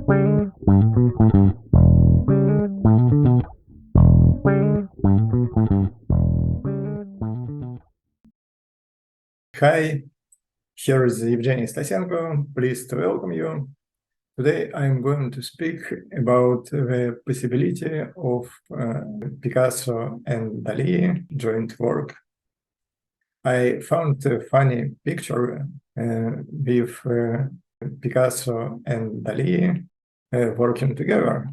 Hi, here is Evgeny Stasenko. Pleased to welcome you. Today I'm going to speak about the possibility of Picasso and Dali joint work. I found a funny picture with Picasso and Dali working together.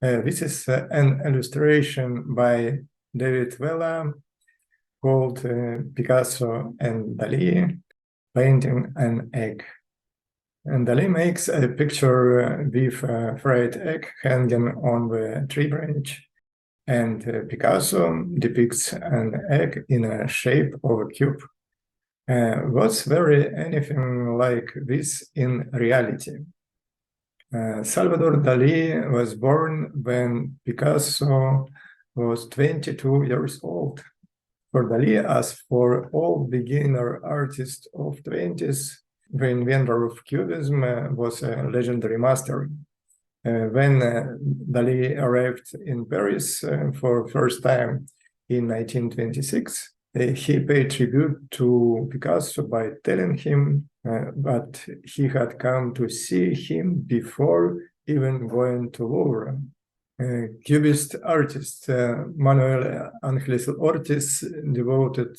This is an illustration by David Vella called Picasso and Dali painting an egg. And Dali makes a picture with a fried egg hanging on the tree branch, and Picasso depicts an egg in a shape of a cube. Was there anything like this in reality? Salvador Dali was born when Picasso was 22 years old. For Dali, as for all beginner artists of 20s, the inventor of Cubism was a legendary master. When Dali arrived in Paris for the first time in 1926, he paid tribute to Picasso by telling him that he had come to see him before even going to Louvre. Cubist artist Manuel Angeles Ortiz, devoted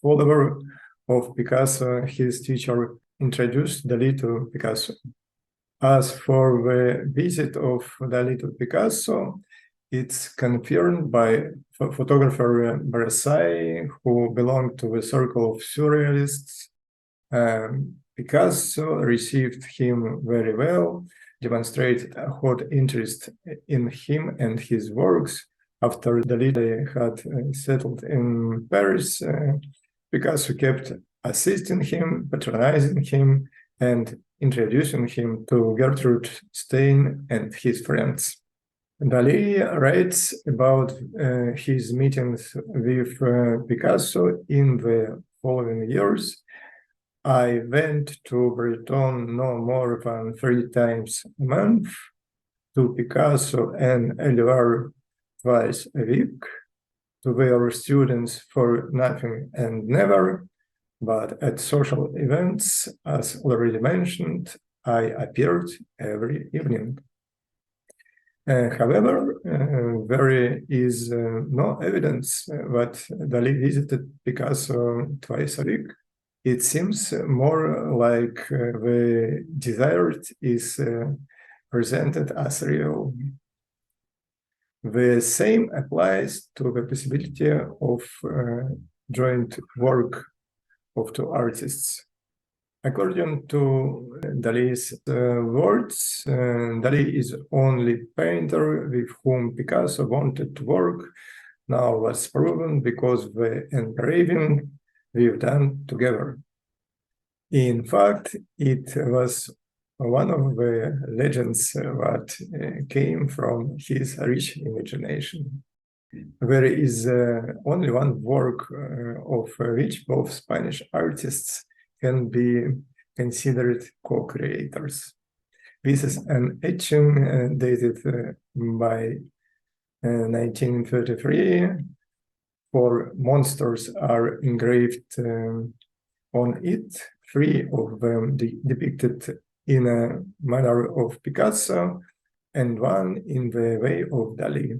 follower of Picasso, his teacher, introduced Dali to Picasso. As for the visit of Dali to Picasso, it's confirmed by photographer Brassai, who belonged to the circle of surrealists. Picasso received him very well, demonstrated a hot interest in him and his works. After Dali had settled in Paris, Picasso kept assisting him, patronizing him, and introducing him to Gertrude Stein and his friends. Dali writes about his meetings with Picasso in the following years. I went to Breton no more than 3 times a month, to Picasso and Éluard twice a week, to their students for nothing and never, but at social events, as already mentioned, I appeared every evening. However, there is no evidence that Dali visited Picasso twice a week. It seems more like the desired is presented as real. The same applies to the possibility of joint work of 2 artists. According to Dali's words, Dali is only painter with whom Picasso wanted to work. Now was proven because the engraving we've done together. In fact, it was one of the legends that came from his rich imagination. There is only one work of which both Spanish artists can be considered co-creators. This is an etching dated by 1933. 4 monsters are engraved on it, 3 of them depicted in a manner of Picasso and 1 in the way of Dali.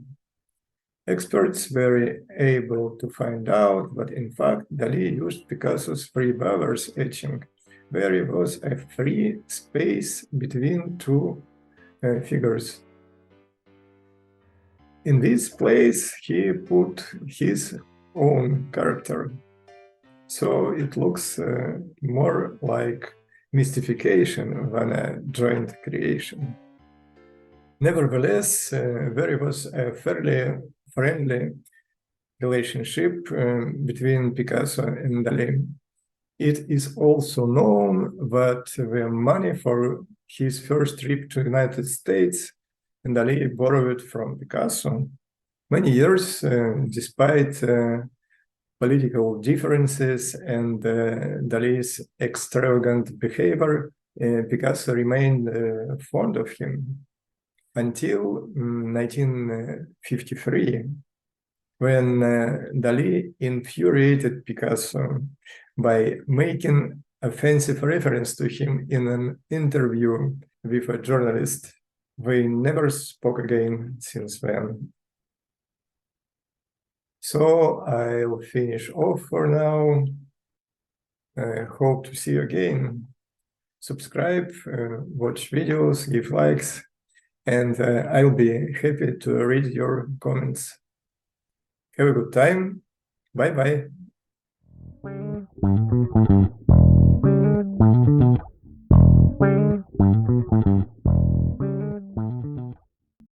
Experts were able to find out that in fact Dali used Picasso's 3 brothers etching. There was a free space between 2 figures. In this place, he put his own character. So it looks more like mystification than a joint creation. Nevertheless, there was a fairly friendly relationship between Picasso and Dali. It is also known that the money for his first trip to the United States, Dali borrowed from Picasso. Many years, despite political differences and Dali's extravagant behavior, Picasso remained fond of him until 1953, when Dalí infuriated Picasso by making offensive reference to him in an interview with a journalist. They never spoke again since then. So I'll finish off for now. Hope to see you again. Subscribe, watch videos, give likes, and I'll be happy to read your comments. Have a good time. Bye-bye.